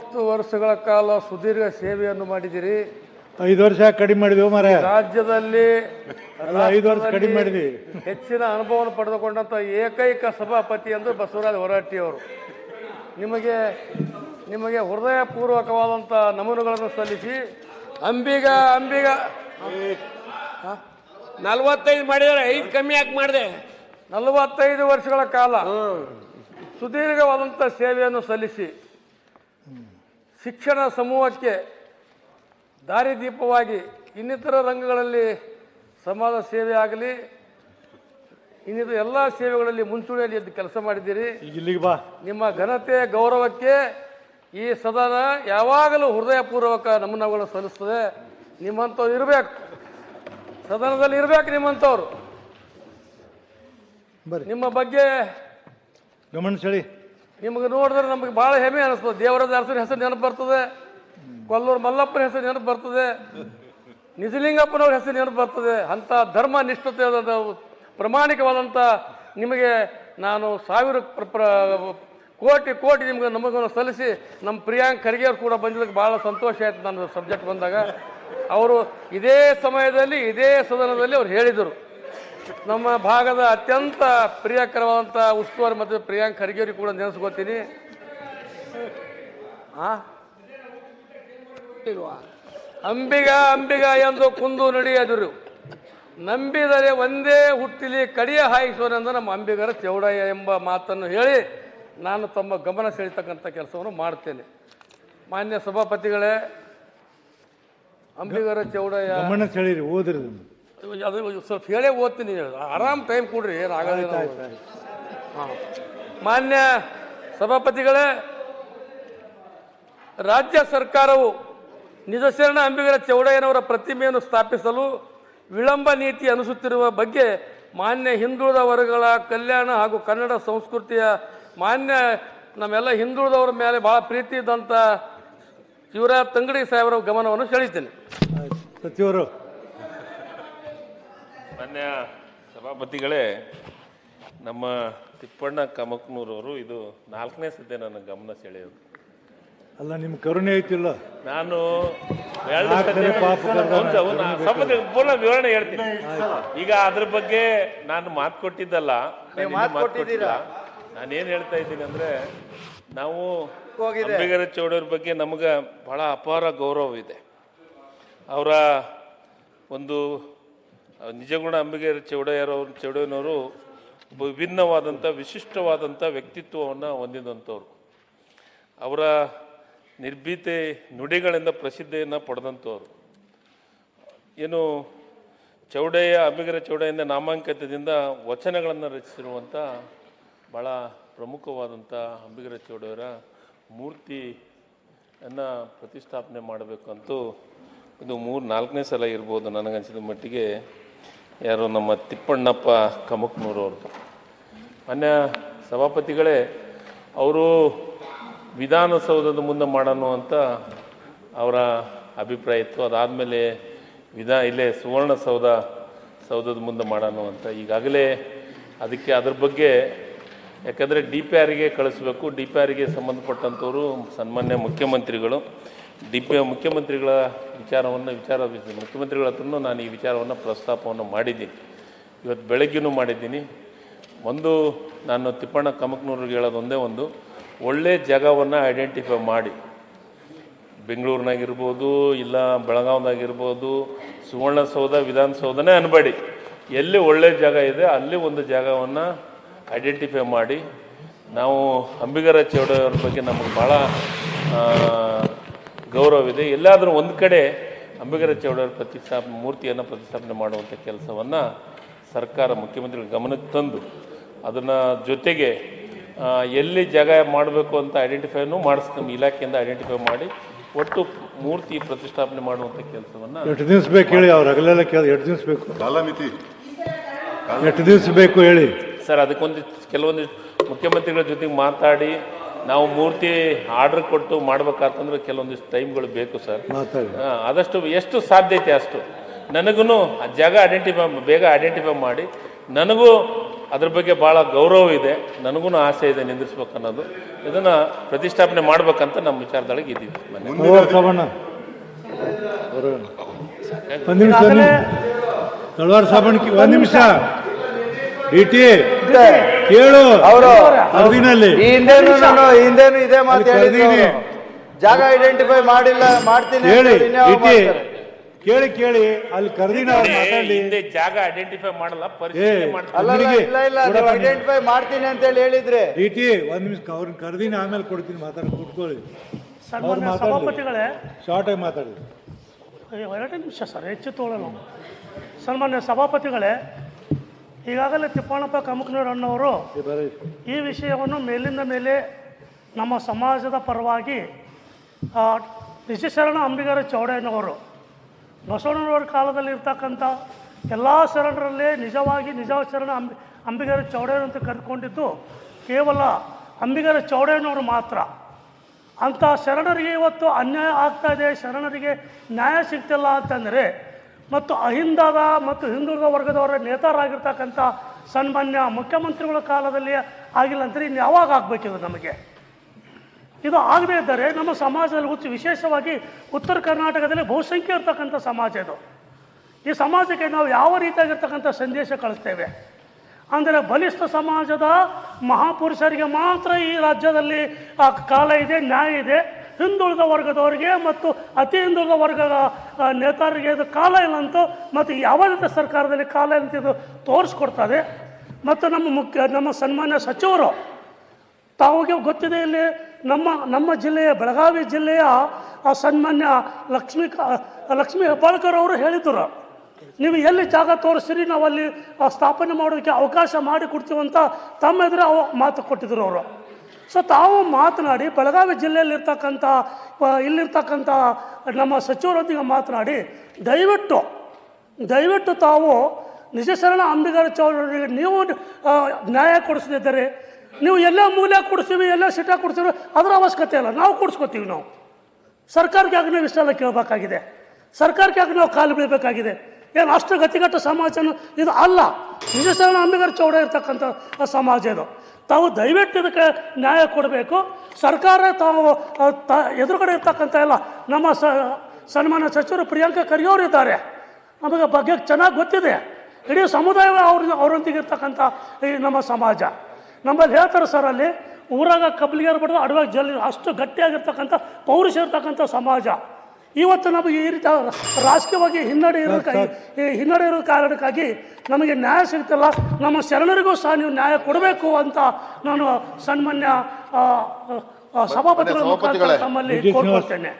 30 ವರ್ಷಗಳ ಕಾಲ ಸುದೀರ್ಘ ಸೇವೆಯನ್ನು ಮಾಡಿದಿರಿ. 5 ವರ್ಷ ಕಡಿಮೆ ಮಾಡಿದ್ವಿ ಮಾರ. ರಾಜ್ಯದಲ್ಲಿ 5 ವರ್ಷ ಕಡಿಮೆ ಮಾಡಿದ್ವಿ. ಹೆಚ್ಚಿನ ಅನುಭವವನ್ನು ಪಡೆದುಕೊಂಡಂತ ಏಕೈಕ ಸಭಾಪತಿ ಎಂದು ಬಸವರಾಜ ಹೊರಟ್ಟಿ ಅವರು. ನಿಮಗೆ ಹೃದಯಪೂರ್ವಕವಾದಂಥ ನಮನಗಳನ್ನು ಸಲ್ಲಿಸಿ ಅಂಬಿಗ 45 ಮಾಡಿದ್ರೆ 5 ಕಮ್ಮಿ ಯಾಕೆ ಮಾಡಿದೆ? 45 ವರ್ಷಗಳ ಕಾಲ ಸುದೀರ್ಘವಾದಂಥ ಸೇವೆಯನ್ನು ಸಲ್ಲಿಸಿ ಶಿಕ್ಷಣ ಸಮೂಹಕ್ಕೆ ದಾರಿದೀಪವಾಗಿ ಇನ್ನಿತರ ರಂಗಗಳಲ್ಲಿ ಸಮಾಜ ಸೇವೆ ಆಗಲಿ ಇನ್ನಿತರ ಎಲ್ಲ ಸೇವೆಗಳಲ್ಲಿ ಮುಂಚೂಣಿಯಲ್ಲಿ ಎದ್ದು ಕೆಲಸ ಮಾಡಿದ್ದೀರಿ. ಇಲ್ಲಿಗೆ ಬಾ. ನಿಮ್ಮ ಘನತೆ ಗೌರವಕ್ಕೆ ಈ ಸದನ ಯಾವಾಗಲೂ ಹೃದಯಪೂರ್ವಕ ನಮನಗಳನ್ನು ಸಲ್ಲಿಸ್ತದೆ. ನಿಮ್ಮಂಥವ್ರು ಇರಬೇಕು, ಸದನದಲ್ಲಿ ಇರಬೇಕು ನಿಮ್ಮಂಥವ್ರು. ನಿಮ್ಮ ಬಗ್ಗೆ ಗಮನ ಸೆಳಿ. ನಿಮಗೆ ನೋಡಿದ್ರೆ ನಮಗೆ ಭಾಳ ಹೆಮ್ಮೆ ಅನಿಸ್ತದೆ. ದೇವರಾಜ ಅರಸನ ಹೆಸರು ನೆನಪು ಬರ್ತದೆ, ಕೊಲ್ಲೂರು ಮಲ್ಲಪ್ಪನ ಹೆಸರು ನೆನಪು ಬರ್ತದೆ, ನಿಜಲಿಂಗಪ್ಪನವ್ರ ಹೆಸರು ನೆನಪು ಬರ್ತದೆ. ಅಂಥ ಧರ್ಮ ನಿಷ್ಠತೆ ಪ್ರಾಮಾಣಿಕವಾದಂಥ ನಿಮಗೆ ನಾನು ಕೋಟಿ ನಿಮಗೆ ನಮಗನ್ನು ಸಲ್ಲಿಸಿ ನಮ್ಮ ಪ್ರಿಯಾಂಕ್ ಖರ್ಗೆ ಅವರು ಕೂಡ ಬಂದಿದ್ದಕ್ಕೆ ಭಾಳ ಸಂತೋಷ ಆಯಿತು. ನನ್ನ ಸಬ್ಜೆಕ್ಟ್ ಬಂದಾಗ ಅವರು ಇದೇ ಸಮಯದಲ್ಲಿ ಇದೇ ಸದನದಲ್ಲಿ ಅವ್ರು ಹೇಳಿದರು, ನಮ್ಮ ಭಾಗದ ಅತ್ಯಂತ ಪ್ರಿಯಕರವಾದಂಥ ಉಸ್ತುವಾರಿ ಮತ್ತು ಪ್ರಿಯಾಂಕ್ ಖರ್ಗೆ ಅವರಿಗೆ ಕೂಡ ನೆನೆಸ್ಕೋತೀನಿ. ಅಂಬಿಗ ಎಂದು ಕುಂದು ನಡೆಯದರು, ನಂಬಿದರೆ ಒಂದೇ ಹುಟ್ಟಿಲಿ ಕಡಿಯ ಹಾಯಿಸುವನೆಂದು ನಮ್ಮ ಅಂಬಿಗರ ಚೌಡಯ್ಯ ಎಂಬ ಮಾತನ್ನು ಹೇಳಿ ನಾನು ತಮ್ಮ ಗಮನ ಸೆಳೀತಕ್ಕಂಥ ಕೆಲಸವನ್ನು ಮಾಡ್ತೇನೆ. ಮಾನ್ಯ ಸಭಾಪತಿಗಳೇ, ಅಂಬಿಗರ ಚೌಡಯ್ಯ ಗಮನ ಸೆಳೀರಿ, ಓದ್ರಿ. ಅದು ಸ್ವಲ್ಪ ಹೇಳೇ ಓದ್ತೀನಿ, ಆರಾಮ್ ಟೈಮ್ ಕೊಡ್ರಿ, ಏನಾಗೋದಿಲ್ಲ. ಮಾನ್ಯ ಸಭಾಪತಿಗಳೇ, ರಾಜ್ಯ ಸರ್ಕಾರವು ನಿಜಶರಣ ಅಂಬಿಗರ ಚೌಡಯ್ಯನವರ ಪ್ರತಿಮೆಯನ್ನು ಸ್ಥಾಪಿಸಲು ವಿಳಂಬ ನೀತಿ ಅನುಸರಿಸುತ್ತಿರುವ ಬಗ್ಗೆ ಮಾನ್ಯ ಹಿಂದುಳಿದ ವರ್ಗಗಳ ಕಲ್ಯಾಣ ಹಾಗೂ ಕನ್ನಡ ಸಂಸ್ಕೃತಿಯ ಮಾನ್ಯ ನಮ್ಮೆಲ್ಲ ಹಿಂದುಳಿದವರ ಮೇಲೆ ಭಾಳ ಪ್ರೀತಿ ಇದ್ದಂಥ ಶಿವರಾಜ್ ತಂಗಡಿ ಸಾಹೇಬರ ಗಮನವನ್ನು ಸೆಳೀತೀನಿ. ಸಚಿವರು. ಮಾನ್ಯ ಸಭಾಪತಿಗಳೇ, ನಮ್ಮ ತಿಪ್ಪಣ್ಣ ಕಮಕ್ನೂರವರು ಇದು 4ನೇ ಸತಿ ನನ್ನ ಗಮನ ಸೆಳೆಯೋದು. ಅಲ್ಲ, ನಿಮ್ಮ ಕರುಣೆ ಐತಿಲ್ಲ. ನಾನು ಪೂರ್ಣ ವಿವರಣೆ ಹೇಳ್ತೀನಿ. ಈಗ ಅದ್ರ ಬಗ್ಗೆ ನಾನು ಮಾತು ಕೊಟ್ಟಿದ್ದಲ್ಲ, ನಾನೇನು ಹೇಳ್ತಾ ಇದ್ದೀನಿ ಅಂದರೆ, ನಾವು ಅಂಬಿಗರ ಚೌಡಯ್ಯರ ಬಗ್ಗೆ ನಮಗೆ ಬಹಳ ಅಪಾರ ಗೌರವ ಇದೆ. ಅವರ ಒಂದು ನಿಜಗುಣ ಅಂಬಿಗರ ಚೌಡಯ್ಯನವರು ವಿಭಿನ್ನವಾದಂಥ ವಿಶಿಷ್ಟವಾದಂಥ ವ್ಯಕ್ತಿತ್ವವನ್ನು ಹೊಂದಿದಂಥವ್ರು. ಅವರ ನಿರ್ಭೀತೆ ನುಡಿಗಳಿಂದ ಪ್ರಸಿದ್ಧಿಯನ್ನು ಪಡೆದಂಥವ್ರು. ಏನು ಅಂಬಿಗರ ಚೌಡಯ್ಯನ ನಾಮಾಂಕಿತದಿಂದ ವಚನಗಳನ್ನು ರಚಿಸಿರುವಂಥ ಭಾಳ ಪ್ರಮುಖವಾದಂಥ ಅಂಬಿಗರ ಚೌಡಯ್ಯರ ಮೂರ್ತಿಯನ್ನು ಪ್ರತಿಷ್ಠಾಪನೆ ಮಾಡಬೇಕಂತೂ ಇದು 3-4ನೇ ಸಲ ಇರ್ಬೋದು ನನಗನ್ಸಿದ ಮಟ್ಟಿಗೆ. ಯಾರು ನಮ್ಮ ತಿಪ್ಪಣ್ಣಪ್ಪ ಕಮಕ್ನೂರವ್ರದ್ದು. ಮಾನ್ಯ ಸಭಾಪತಿಗಳೇ, ಅವರು ವಿಧಾನಸೌಧದ ಮುಂದೆ ಮಾಡೋಣ ಅಂತ ಅವರ ಅಭಿಪ್ರಾಯ ಇತ್ತು. ಅದಾದಮೇಲೆ ಇಲ್ಲೇ ಸೌಧದ ಮುಂದೆ ಮಾಡೋಣ ಅಂತ ಈಗಾಗಲೇ ಅದಕ್ಕೆ ಅದ್ರ ಬಗ್ಗೆ, ಯಾಕಂದರೆ DPRಗೆ ಕಳಿಸ್ಬೇಕು. DPRಗೆ ಸಂಬಂಧಪಟ್ಟಂಥವರು ಸನ್ಮಾನ್ಯ ಮುಖ್ಯಮಂತ್ರಿಗಳ ಮುಖ್ಯಮಂತ್ರಿಗಳ ಹತ್ರನೂ ನಾನು ಈ ವಿಚಾರವನ್ನು ಪ್ರಸ್ತಾಪವನ್ನು ಮಾಡಿದ್ದೀನಿ. ಇವತ್ತು ಬೆಳಗ್ಗೆನೂ ಮಾಡಿದ್ದೀನಿ. ನಾನು ತಿಪ್ಪಣ್ಣ ಕಮಕ್ನೂರಿಗೆ ಹೇಳೋದೊಂದೇ ಒಂದು, ಒಳ್ಳೆ ಜಾಗವನ್ನು ಐಡೆಂಟಿಫೈ ಮಾಡಿ, ಬೆಂಗಳೂರಿನಾಗಿರ್ಬೋದು ಇಲ್ಲ ಬೆಳಗಾವಿನಾಗಿರ್ಬೋದು, ಸುವರ್ಣಸೌಧ ವಿಧಾನಸೌಧನೇ ಅನ್ಬೇಡಿ, ಎಲ್ಲಿ ಒಳ್ಳೆ ಜಾಗ ಇದೆ ಅಲ್ಲಿ ಒಂದು ಜಾಗವನ್ನು ಐಡೆಂಟಿಫೈ ಮಾಡಿ. ನಾವು ಅಂಬಿಗರ ಚೌಡಯ್ಯವ್ರ ಬಗ್ಗೆ ನಮಗೆ ಭಾಳ ಗೌರವ ಇದೆ. ಎಲ್ಲಾದರೂ ಒಂದು ಕಡೆ ಅಂಬಿಗರ ಚೌಡಯ್ಯವ್ರ ಮೂರ್ತಿಯನ್ನು ಪ್ರತಿಷ್ಠಾಪನೆ ಮಾಡುವಂಥ ಕೆಲಸವನ್ನು ಸರ್ಕಾರ ಮುಖ್ಯಮಂತ್ರಿಗಳ ಗಮನಕ್ಕೆ ತಂದು ಅದನ್ನು ಜೊತೆಗೆ ಎಲ್ಲಿ ಜಾಗ ಮಾಡಬೇಕು ಅಂತ ಐಡೆಂಟಿಫೈನೂ ಮಾಡಿಸ್ತೀವಿ, ಇಲಾಖೆಯಿಂದ ಐಡೆಂಟಿಫೈ ಮಾಡಿ ಒಟ್ಟು ಮೂರ್ತಿ ಪ್ರತಿಷ್ಠಾಪನೆ ಮಾಡುವಂಥ ಕೆಲಸವನ್ನು. ಎಷ್ಟು ದಿವಸ ಬೇಕು ಹೇಳಿ, ಅವ್ರು ಹಗಲೆಲ್ಲ ಕೇಳಿ. 2 ದಿವಸ ಬೇಕು, ಕಾಲಮಿತಿ 2 ದಿವಸ ಬೇಕು ಹೇಳಿ ಸರ್. ಕೆಲವೊಂದು ಮುಖ್ಯಮಂತ್ರಿಗಳ ಜೊತೆಗೆ ಮಾತಾಡಿ ನಾವು ಮೂರ್ತಿ ಆರ್ಡರ್ ಕೊಟ್ಟು ಮಾಡ್ಬೇಕಾತಂದ್ರೆ ಕೆಲವೊಂದಿಷ್ಟು ಟೈಮ್ಗಳು ಬೇಕು ಸರ್. ಆದಷ್ಟು ಎಷ್ಟು ಸಾಧ್ಯತೆ ಅಷ್ಟು ನನಗೂ ಆ ಜಾಗ ಬೇಗ ಐಡೆಂಟಿಫೈ ಮಾಡಿ ನನಗೂ ಅದ್ರ ಬಗ್ಗೆ ಭಾಳ ಗೌರವ ಇದೆ, ನನಗೂ ಆಸೆ ಇದೆ ನಿಂದಿರ್ಸ್ಬೇಕು ಅನ್ನೋದು. ಇದನ್ನು ಪ್ರತಿಷ್ಠಾಪನೆ ಮಾಡ್ಬೇಕಂತ ನಮ್ಮ ವಿಚಾರದೊಳಗೆ ಇದ್ದೀವಿ. ಒಂದು ನಿಮಿಷ ತಳವಾರ ಸಾಬಣ್ಕಿ ಒಂದು ನಿಮಿಷ ಡಿಟಿ ಕೇಳು ಅವರು ಅರ್ದಿನಲ್ಲಿ ಹಿಂದೇನು ಇದೇ ಮಾತು ಹೇಳಿದ್ದೀನಿ, ಜಾಗ ಐಡೆಂಟಿಫೈ ಮಾಡಿಲ್ಲ ಮಾಡ್ತೀನಿ ಹೇಳಿ ಡಿಟಿ ಕೇಳಿ ಕೇಳಿ ಅಲ್ಲಿ ಕರ್ದಿನ ಅವ್ರು ಮಾತಾಡಿ ಹಿಂದೆ ಜಾಗ ಐಡೆಂಟಿಫೈ ಮಾಡಲ್ಲ, ಪರಿಶೀಲನೆ ಮಾಡ್ತಾರೆ. ಅಲ್ಲ ಇಲ್ಲ ಐಡೆಂಟಿಫೈ ಮಾಡ್ತೀನಿ ಅಂತ ಹೇಳಿ ಹೇಳಿದ್ರೆ ಡಿಟಿ ಒಂದ್ ನಿಮಿಷ ಅವ್ರನ್ನ ಕರ್ದಿನ ಆಮೇಲೆ ಕೊಡ್ತೀನಿ, ಮಾತಾಡಿ ಕೂತ್ಕೊಳ್ಳಿ. ಸನ್ಮಾನ್ಯ ಸಭಾಪತಿಗಳೇ, ಶಾರ್ಟ್ ಆಗಿ ಮಾತಾಡಿ. 2 ನಿಮಿಷ ಸರ್, ಹೆಚ್ಚು ತೋಳಲ್ಲ. ಸನ್ಮಾನ್ಯ ಸಭಾಪತಿಗಳೇ, ಈಗಾಗಲೇ ತಿಪ್ಪಣ್ಣಪ್ಪ ಕಮಕನೂರು ಅಣ್ಣವರು ಈ ವಿಷಯವನ್ನು ಮೇಲಿಂದ ಮೇಲೆ ನಮ್ಮ ಸಮಾಜದ ಪರವಾಗಿ ನಿಜಶರಣ ಅಂಬಿಗರ ಚೌಡಯ್ಯನವರು ಬಸವಣ್ಣನವರ ಕಾಲದಲ್ಲಿ ಇರ್ತಕ್ಕಂಥ ಎಲ್ಲ ಶರಣರಲ್ಲೇ ನಿಜವಾಗಿ ನಿಜ ಶರಣ ಅಂಬಿಗರ ಚೌಡಯ್ಯನವರು ಅಂತ ಕರೆದುಕೊಂಡಿದ್ದು ಕೇವಲ ಅಂಬಿಗರ ಚೌಡಯ್ಯನವರು ಮಾತ್ರ. ಅಂಥ ಶರಣರಿಗೆ ಇವತ್ತು ಅನ್ಯಾಯ ಆಗ್ತಾ ಇದೆ, ಶರಣರಿಗೆ ನ್ಯಾಯ ಸಿಗ್ತಿಲ್ಲ ಅಂತಂದರೆ, ಮತ್ತು ಅಹಿಂದದ ಮತ್ತು ಹಿಂದುಳಿದ ವರ್ಗದವರ ನೇತಾರಾಗಿರ್ತಕ್ಕಂಥ ಸನ್ಮಾನ್ಯ ಮುಖ್ಯಮಂತ್ರಿಗಳ ಕಾಲದಲ್ಲಿ ಆಗಿಲ್ಲ ಅಂದರೆ ಇನ್ನು ಯಾವಾಗ ಆಗಬೇಕಿದು ನಮಗೆ? ಇದು ಆಗದೇ ಇದ್ದರೆ ನಮ್ಮ ಸಮಾಜದಲ್ಲಿ ವಿಶೇಷವಾಗಿ ಉತ್ತರ ಕರ್ನಾಟಕದಲ್ಲಿ ಬಹುಸಂಖ್ಯೆ ಇರ್ತಕ್ಕಂಥ ಸಮಾಜ ಇದು. ಈ ಸಮಾಜಕ್ಕೆ ನಾವು ಯಾವ ರೀತಿಯಾಗಿರ್ತಕ್ಕಂಥ ಸಂದೇಶ ಕಳಿಸ್ತೇವೆ ಅಂದರೆ, ಬಲಿಷ್ಠ ಸಮಾಜದ ಮಹಾಪುರುಷರಿಗೆ ಮಾತ್ರ ಈ ರಾಜ್ಯದಲ್ಲಿ ಕಾಲ ಇದೆ, ನ್ಯಾಯ ಇದೆ, ಹಿಂದುಳಿದ ವರ್ಗದವರಿಗೆ ಮತ್ತು ಅತಿ ಹಿಂದುಳಿದ ವರ್ಗದ ನೇತಾರರಿಗೆ ಇದು ಕಾಲ ಇಲ್ಲ ಅಂತೂ, ಮತ್ತು ಯಾವ ರೀತಿಯ ಸರ್ಕಾರದಲ್ಲಿ ಕಾಲ ಇಲ್ಲ ಇದು ತೋರಿಸ್ಕೊಡ್ತದೆ. ಮತ್ತು ನಮ್ಮ ಸನ್ಮಾನ್ಯ ಸಚಿವರು ತಾವಿಗೆ ಗೊತ್ತಿದೆ, ಇಲ್ಲಿ ನಮ್ಮ ಜಿಲ್ಲೆಯ ಬೆಳಗಾವಿ ಜಿಲ್ಲೆಯ ಸನ್ಮಾನ್ಯ ಲಕ್ಷ್ಮೀ ಹೆಬ್ಬಾಳ್ಕರ್ ಅವರು ಹೇಳಿದ್ರು, ನೀವು ಎಲ್ಲಿ ಜಾಗ ತೋರಿಸ್ತೀರಿ ನಾವು ಅಲ್ಲಿ ಸ್ಥಾಪನೆ ಮಾಡೋದಕ್ಕೆ ಅವಕಾಶ ಮಾಡಿ ಕೊಡ್ತೀವಂತ ತಮ್ಮ ಎದುರು ಮಾತು ಕೊಟ್ಟಿದ್ರು ಅವರು. ಸೊ ತಾವು ಮಾತನಾಡಿ ಬೆಳಗಾವಿ ಜಿಲ್ಲೆಯಲ್ಲಿರ್ತಕ್ಕಂಥ ಇಲ್ಲಿರ್ತಕ್ಕಂಥ ನಮ್ಮ ಸಚಿವರೊಂದಿಗೆ ಮಾತನಾಡಿ ದಯವಿಟ್ಟು ತಾವು ನಿಜಶರಣ ಅಂಬಿಗರ ಚೌಡರಿಗೆ ನೀವು ನ್ಯಾಯ ಕೊಡಿಸದಿದ್ದರೆ ನೀವು ಎಲ್ಲ ಮೂಲೆ ಕೊಡಿಸ್ತೀವಿ, ಎಲ್ಲ ಸಿಟ ಕೊಡ್ತೀವಿ, ಅದರ ಅವಶ್ಯಕತೆ ಇಲ್ಲ, ನಾವು ಕೊಡಿಸ್ಕೊತೀವಿ. ನಾವು ಸರ್ಕಾರಕ್ಕೆ ಆಗ ನಾವು ಇಷ್ಟೆಲ್ಲ ಕೇಳಬೇಕಾಗಿದೆ, ಸರ್ಕಾರಕ್ಕೆ ಆಗ ನಾವು ಕಾಲು ಬೀಳಬೇಕಾಗಿದೆ. ಏನು ಅಷ್ಟು ಗತಿಗಟ್ಟ ಸಮಾಜನ ಇದು ಅಲ್ಲ. ನಿಜಶರಣ ಅಂಬಿಗರ ಚೌಡ ಇರ್ತಕ್ಕಂಥ ಸಮಾಜ ಇದು. ತಾವು ದಯವಿಟ್ಟು ಇದಕ್ಕೆ ನ್ಯಾಯ ಕೊಡಬೇಕು. ಸರ್ಕಾರ ತಾವು ಎದುರುಗಡೆ ಇರ್ತಕ್ಕಂಥ ಎಲ್ಲ ನಮ್ಮ ಸನ್ಮಾನ್ಯ ಸಚಿವರು ಪ್ರಿಯಾಂಕಾ ಖರ್ಗೆ ಅವರು ಇದ್ದಾರೆ, ನಮಗೆ ಬಗ್ಗೆ ಚೆನ್ನಾಗಿ ಗೊತ್ತಿದೆ. ಇಡೀ ಸಮುದಾಯ ಅವರೊಂದಿಗೆ ಇರ್ತಕ್ಕಂಥ ಈ ನಮ್ಮ ಸಮಾಜ. ನಮ್ಮಲ್ಲಿ ಹೇಳ್ತಾರೆ ಸರ್, ಅಲ್ಲಿ ಊರಾಗ ಕಬ್ಲಿಗೆರು ಬಡ್ದು ಅಡವಾಗ ಜಲ್ಲಿ ಅಷ್ಟು ಗಟ್ಟಿಯಾಗಿರ್ತಕ್ಕಂಥ ಪೌರುಷ ಇರ್ತಕ್ಕಂಥ ಸಮಾಜ. ಇವತ್ತು ನಮಗೆ ಈ ರೀತಿ ರಾಜಕೀಯವಾಗಿ ಹಿನ್ನಡೆ ಇರೋ ಕಾರಣಕ್ಕಾಗಿ ನಮಗೆ ನ್ಯಾಯ ಸಿಗ್ತಿಲ್ಲ. ನಮ್ಮ ಶರಣರಿಗೂ ಸಹ ನೀವು ನ್ಯಾಯ ಕೊಡಬೇಕು ಅಂತ ನಾನು ಸನ್ಮಾನ್ಯ ಸಭಾಪತಿಗಳ ಮುಖಾಂತರ ತಮ್ಮಲ್ಲಿ ಕೋರ್ಕೊಳ್ತೇನೆ.